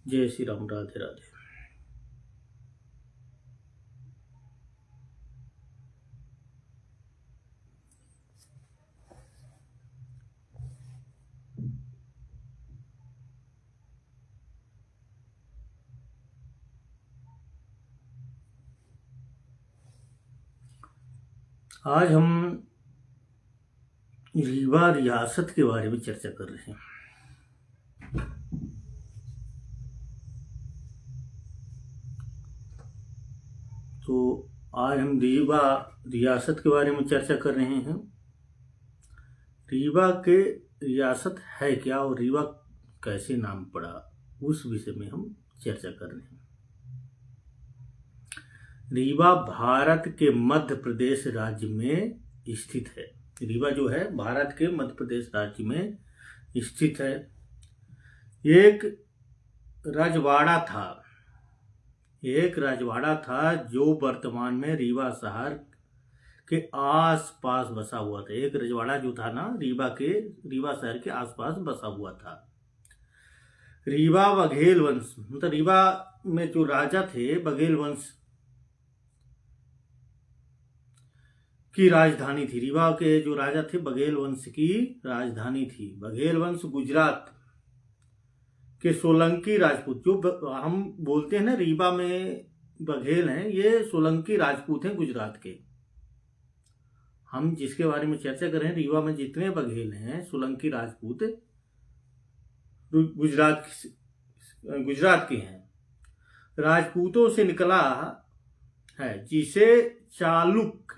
जय श्री राम। राधे राधे। आज हम रीवा रियासत के बारे में चर्चा कर रहे हैं। तो आज हम रीवा रियासत के बारे में चर्चा कर रहे हैं। रीवा के रियासत है क्या और रीवा कैसे नाम पड़ा, उस विषय में हम चर्चा कर रहे हैं। रीवा भारत के मध्य प्रदेश राज्य में स्थित है। रीवा जो है भारत के मध्य प्रदेश राज्य में स्थित है। एक राजवाड़ा था जो वर्तमान में रीवा शहर के आसपास बसा हुआ था। एक रजवाड़ा जो था ना, रीवा शहर के आसपास बसा हुआ था। रीवा बघेल वंश, मतलब रीवा में जो राजा थे बघेल वंश की राजधानी थी। रीवा के जो राजा थे बघेल वंश की राजधानी थी। बघेल वंश गुजरात के सोलंकी राजपूत, जो हम बोलते हैं ना रीवा में बघेल हैं, ये सोलंकी राजपूत हैं गुजरात के। हम जिसके बारे में चर्चा कर रहे हैं, रीवा में जितने बघेल हैं सोलंकी राजपूत गुजरात के हैं। राजपूतों से निकला है, जिसे चालुक्य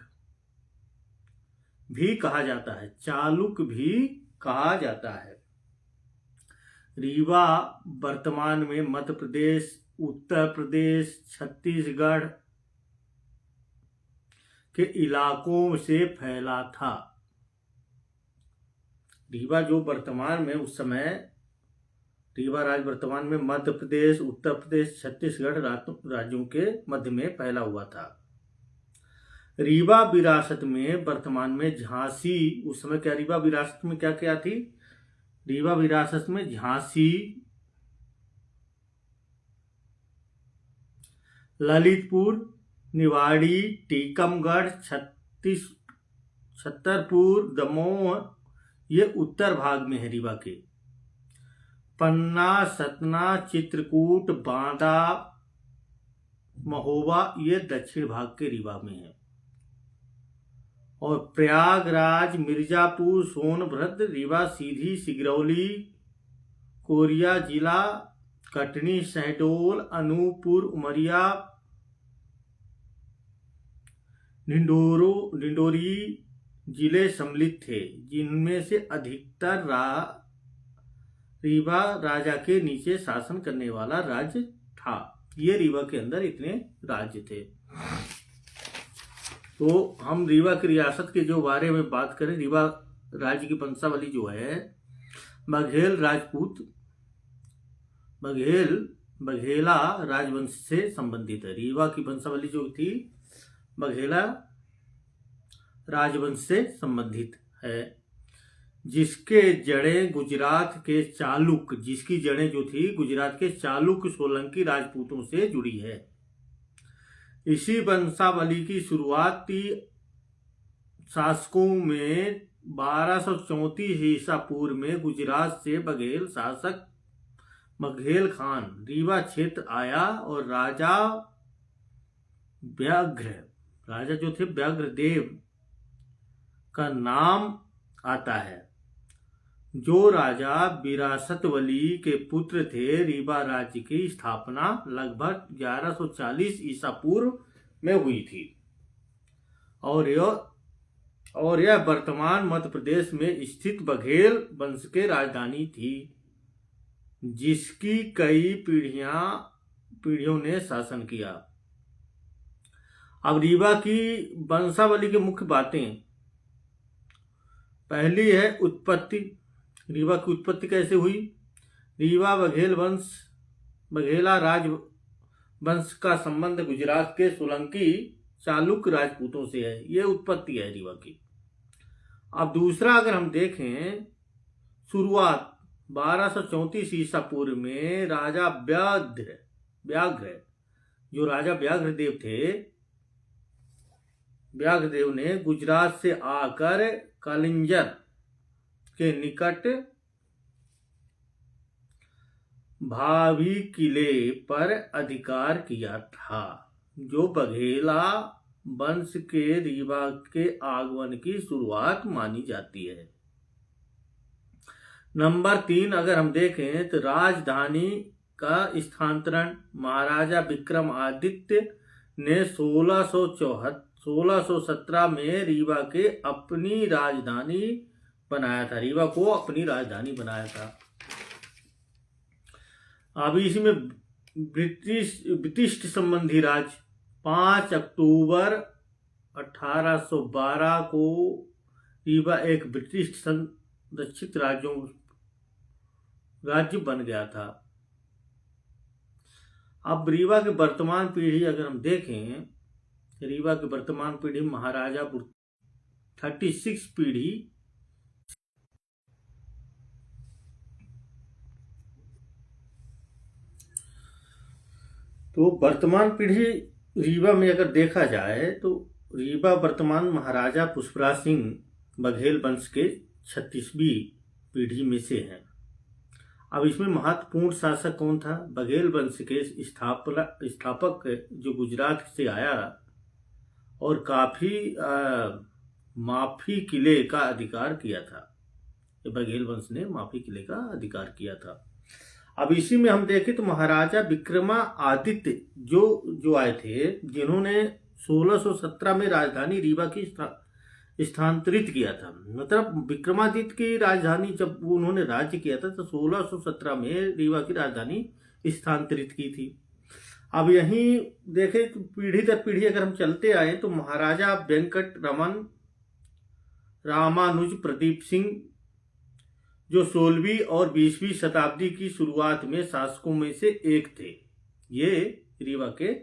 भी कहा जाता है। चालुक्य भी कहा जाता है। रीवा वर्तमान में मध्य प्रदेश, उत्तर प्रदेश, छत्तीसगढ़ के इलाकों से फैला था। रीवा जो वर्तमान में उस समय रीवा राज्य वर्तमान में मध्य प्रदेश, उत्तर प्रदेश, छत्तीसगढ़ राज्यों के मध्य में फैला हुआ था। रीवा विरासत में वर्तमान में झांसी, उस समय क्या रीवा विरासत में क्या क्या थी? रीवा विरासत में झांसी, ललितपुर, निवाड़ी, टीकमगढ़, छतरपुर, दमोह, ये उत्तर भाग में है रीवा के। पन्ना, सतना, चित्रकूट, बांदा, महोबा, ये दक्षिण भाग के रीवा में है। और प्रयागराज, मिर्जापुर, सोनभद्र, रीवा, सीधी, सिगरौली, कोरिया जिला, कटनी, शहडोल, अनूपपुर, उमरिया, डिंडोरी जिले सम्मिलित थे, जिनमें से अधिकतर रीवा राजा के नीचे शासन करने वाला राज्य था। ये रीवा के अंदर इतने राज्य थे। तो हम रीवा की रियासत के जो बारे में बात करें, रीवा राज्य की वंशावली जो है बघेल राजपूत, बघेला राजवंश से संबंधित है। रीवा की वंशावली जो थी बघेला राजवंश से संबंधित है, जिसकी जड़ें जो थी गुजरात के चालुक्य सोलंकी राजपूतों से जुड़ी है। इसी वंशावली की शुरुआती शासकों में 1234 ईसा पूर्व में गुजरात से बघेल शासक बघेल खान रीवा क्षेत्र आया और राजा जो थे व्याघ्रदेव का नाम आता है, जो राजा विरासतवली के पुत्र थे। रीवा राज्य की स्थापना लगभग 1140 ईसा पूर्व में हुई थी और यह वर्तमान मध्य प्रदेश में स्थित बघेल वंश के राजधानी थी, जिसकी कई पीढ़ियों ने शासन किया। अब रीवा की वंशावली की मुख्य बातें, पहली है उत्पत्ति। रीवा की उत्पत्ति कैसे हुई? रीवा बघेला राजवंश का संबंध गुजरात के सोलंकी चालुक्य राजपूतों से है। ये उत्पत्ति है रीवा की। अब दूसरा अगर हम देखें शुरुआत, 1234 ईसा पूर्व में राजा व्याघ्र जो राजा व्याघ्रदेव थे, व्याघ्रदेव ने गुजरात से आकर कलिंजर के निकट भावी किले पर अधिकार किया था, जो बघेला वंश के रीवा के आगमन की शुरुआत मानी जाती है। नंबर 3 अगर हम देखें तो राजधानी का स्थानांतरण महाराजा विक्रमादित्य ने 1617 में रीवा के अपनी राजधानी बनाया था, रीवा को अपनी राजधानी बनाया था। अभी इसमें ब्रिटिश संबंधी राज्य 5 अक्टूबर 1812 को रीवा एक ब्रिटिश संरक्षित राज्य बन गया था। अब रीवा की वर्तमान पीढ़ी अगर हम देखें, रीवा की वर्तमान पीढ़ी महाराजा 36 पीढ़ी तो वर्तमान पीढ़ी रीवा में अगर देखा जाए तो रीवा वर्तमान महाराजा पुष्पराज सिंह बघेल वंश के 36वीं पीढ़ी में से है। अब इसमें महत्वपूर्ण शासक कौन था? बघेल वंश के स्थापक जो गुजरात से आया और काफी माफी किले का अधिकार किया था। बघेल वंश ने माफी किले का अधिकार किया था। अब इसी में हम देखें तो महाराजा विक्रमादित्य जो आए थे, जिन्होंने 1617 में राजधानी रीवा की स्थानांतरित किया था। मतलब विक्रमादित्य की राजधानी जब उन्होंने राज्य किया था तो 1617 में रीवा की राजधानी स्थानांतरित की थी। अब यहीं देखें तो पीढ़ी दर पीढ़ी अगर हम चलते आए तो महाराजा वेंकट रमन रामानुज प्रदीप सिंह जो 16वीं और 20वीं शताब्दी की शुरुआत में शासकों में से एक थे। ये रीवा के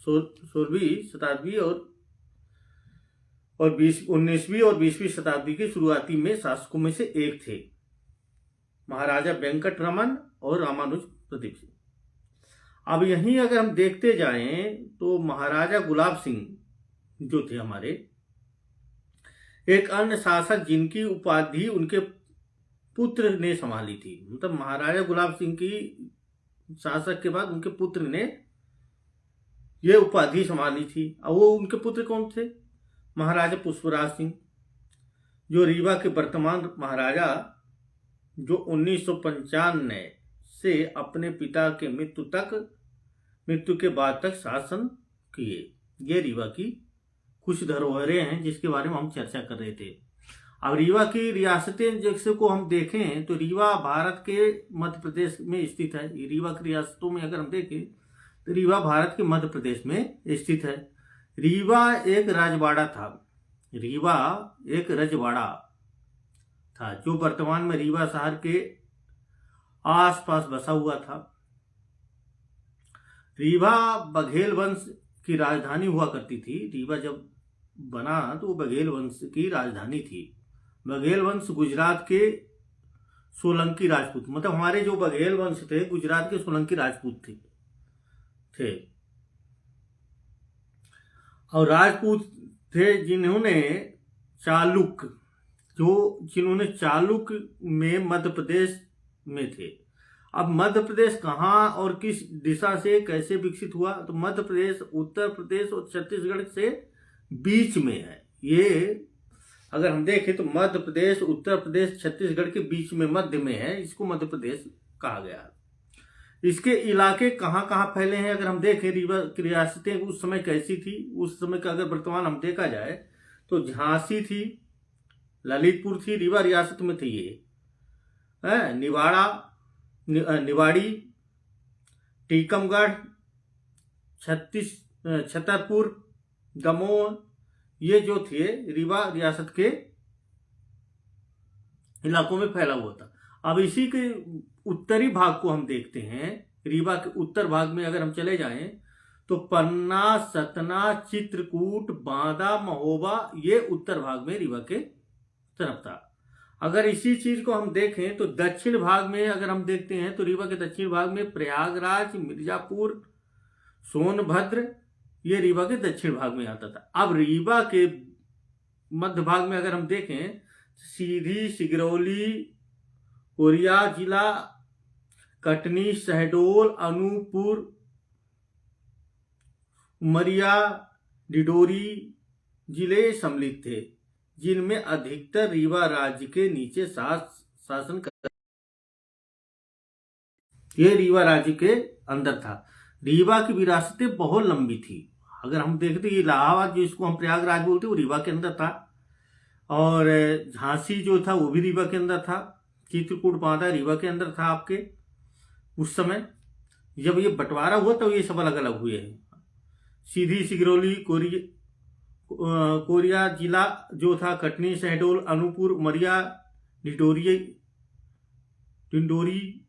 16वीं शताब्दी और 19वीं और 20वीं शताब्दी की शुरुआती में शासकों में से एक थे, महाराजा वेंकट रमन और रामानुज प्रदीप सिंह। अब यहीं अगर हम देखते जाएं तो महाराजा गुलाब सिंह जो थे हमारे, एक अन्य शासक जिनकी उपाधि उनके पुत्र ने संभाली थी। मतलब महाराजा गुलाब सिंह की शासक के बाद उनके पुत्र ने यह उपाधि संभाली थी। और वो उनके पुत्र कौन थे? महाराजा पुष्पराज सिंह, जो रीवा के वर्तमान महाराजा, जो 1995 से अपने पिता के मृत्यु के बाद तक शासन किए। ये रीवा की कुछ धरोहरें हैं जिसके बारे में हम चर्चा कर रहे थे। अब रीवा की रियासतें जैसे को हम देखें तो रीवा भारत के मध्य प्रदेश में स्थित है। रीवा की रियासतों में अगर हम देखें तो रीवा भारत के मध्य प्रदेश में स्थित है। रीवा एक रजवाड़ा था। रीवा एक रजवाड़ा था जो वर्तमान में रीवा शहर के आसपास बसा हुआ था। रीवा बघेल वंश की राजधानी हुआ करती थी। रीवा जब बना तो वो बघेल वंश की राजधानी थी। बघेल वंश गुजरात के सोलंकी राजपूत, मतलब हमारे जो बघेल वंश थे गुजरात के सोलंकी राजपूत थे और राजपूत थे जिन्होंने चालुक्य में मध्य प्रदेश में थे। अब मध्य प्रदेश कहाँ और किस दिशा से कैसे विकसित हुआ? तो मध्य प्रदेश उत्तर प्रदेश और छत्तीसगढ़ से बीच में है। ये अगर हम देखें तो मध्य प्रदेश उत्तर प्रदेश छत्तीसगढ़ के बीच में मध्य में है, इसको मध्य प्रदेश कहा गया। इसके इलाके कहाँ कहाँ फैले हैं? अगर हम देखें रीवा की रियासतें उस समय कैसी थी, उस समय का अगर वर्तमान हम देखा जाए तो झांसी थी, ललितपुर थी, रीवा रियासत में थी ये, निवाड़ी, टीकमगढ़, छतरपुर, दमोह, ये जो थे रीवा रियासत के इलाकों में फैला हुआ था। अब इसी के उत्तरी भाग को हम देखते हैं। रीवा के उत्तर भाग में अगर हम चले जाएं तो पन्ना, सतना, चित्रकूट, बांदा, महोबा, ये उत्तर भाग में रीवा के तरफ था। अगर इसी चीज को हम देखें तो दक्षिण भाग में अगर हम देखते हैं तो रीवा के दक्षिण भाग में प्रयागराज, मिर्जापुर, सोनभद्र, ये रीवा के दक्षिण भाग में आता था। अब रीवा के मध्य भाग में अगर हम देखें, सीधी, सिगरौली, कोरिया जिला, कटनी, शहडोल, अनूपपुर, उमरिया, डिडोरी जिले सम्मिलित थे, जिनमें अधिकतर रीवा राज्य के नीचे शासन कर, ये रीवा राज्य के अंदर था। रीवा की विरासतें बहुत लंबी थी। अगर हम देखते इलाहाबाद, जो इसको हम प्रयागराज बोलते, वो रीवा के अंदर था, और झांसी जो था वो भी रीवा के अंदर था, चित्रकूट बांदा रीवा के अंदर था आपके। उस समय जब ये बंटवारा हुआ तो ये सब अलग अलग हुए हैं। सीधी, सिगरौली, कोरिया जिला जो था, कटनी, शहडोल, अनूपपुर, उमरिया, डिंडोरी,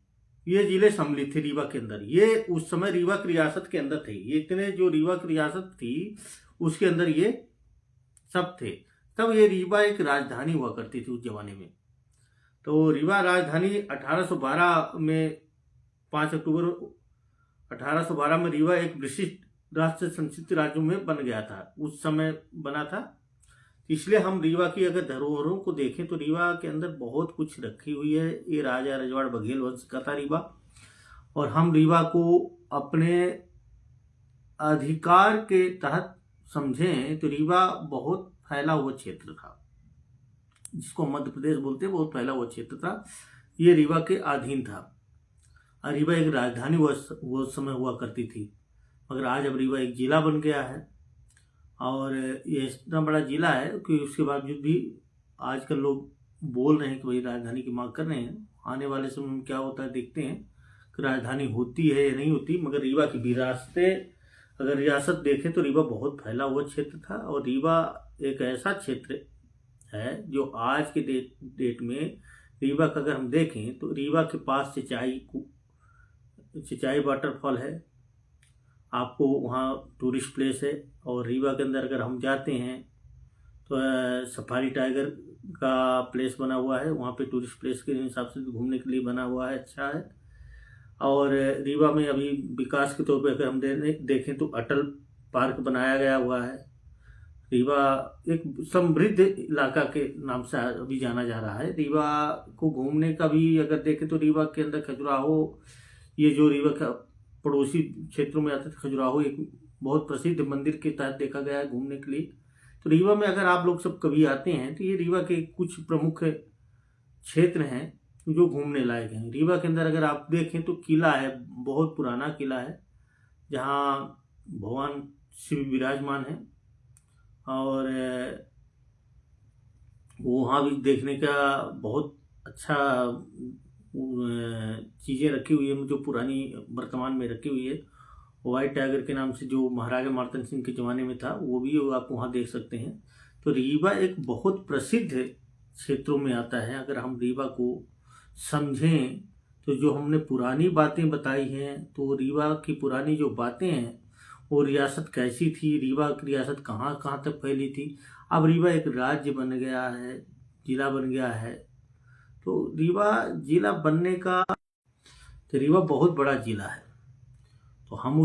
ये जिले सम्मिलित थे रीवा के अंदर। ये उस समय रीवा की रियासत के अंदर थे। ये इतने जो रीवा की रियासत थी उसके अंदर ये सब थे। तब ये रीवा एक राजधानी हुआ करती थी उस जमाने में। तो रीवा राजधानी 1812 में 5 अक्टूबर 1812 में रीवा एक विशिष्ट राष्ट्र संस्कृत राज्यों में बन गया था, उस समय बना था। इसलिए हम रीवा की अगर धरोहरों को देखें तो रीवा के अंदर बहुत कुछ रखी हुई है। ये राजा रजवाड़ बघेल वंश का था रीवा, और हम रीवा को अपने अधिकार के तहत समझें तो रीवा बहुत फैला हुआ क्षेत्र था, जिसको मध्य प्रदेश बोलते हैं, बहुत फैला हुआ क्षेत्र था। ये रीवा के अधीन था, और रीवा एक राजधानी वो समय हुआ करती थी। मगर आज अब रीवा एक जिला बन गया है, और ये इतना बड़ा जिला है कि उसके बावजूद भी आजकल लोग बोल रहे हैं कि भाई राजधानी की मांग कर रहे हैं। आने वाले समय में क्या होता है देखते हैं कि राजधानी होती है या नहीं होती। मगर रीवा की विरासतें अगर रियासत देखें तो रीवा बहुत फैला हुआ क्षेत्र था, और रीवा एक ऐसा क्षेत्र है जो आज के डेट में रीवा का अगर हम देखें तो रीवा के पास सिंचाई वाटरफॉल है, आपको वहाँ टूरिस्ट प्लेस है। और रीवा के अंदर अगर हम जाते हैं तो सफारी टाइगर का प्लेस बना हुआ है, वहाँ पे टूरिस्ट प्लेस के हिसाब से घूमने के लिए बना हुआ है, अच्छा है। और रीवा में अभी विकास के तौर पे अगर हम देखें तो अटल पार्क बनाया गया हुआ है। रीवा एक समृद्ध इलाका के नाम से अभी जाना जा रहा है। रीवा को घूमने का भी अगर देखें तो रीवा के अंदर खजुराहो, ये जो रीवा का पड़ोसी क्षेत्रों में आता था, खजुराहो एक बहुत प्रसिद्ध मंदिर के तहत देखा गया है घूमने के लिए। तो रीवा में अगर आप लोग सब कभी आते हैं तो ये रीवा के कुछ प्रमुख क्षेत्र हैं जो घूमने लायक हैं। रीवा के अंदर अगर आप देखें तो किला है, बहुत पुराना किला है, जहाँ भगवान शिव विराजमान है, और वहाँ भी देखने का बहुत अच्छा चीज़ें रखी हुई है, जो पुरानी वर्तमान में रखी हुई है। व्हाइट टाइगर के नाम से जो महाराजा मार्तंड सिंह के ज़माने में था, वो भी आप वहाँ देख सकते हैं। तो रीवा एक बहुत प्रसिद्ध क्षेत्रों में आता है। अगर हम रीवा को समझें तो जो हमने पुरानी बातें बताई हैं, तो रीवा की पुरानी जो बातें हैं, वो रियासत कैसी थी, रीवा की रियासत कहाँ कहाँ तक फैली थी। अब रीवा एक राज्य बन गया है, जिला बन गया है। तो रीवा जिला बनने का, तो रीवा बहुत बड़ा जिला है। तो हम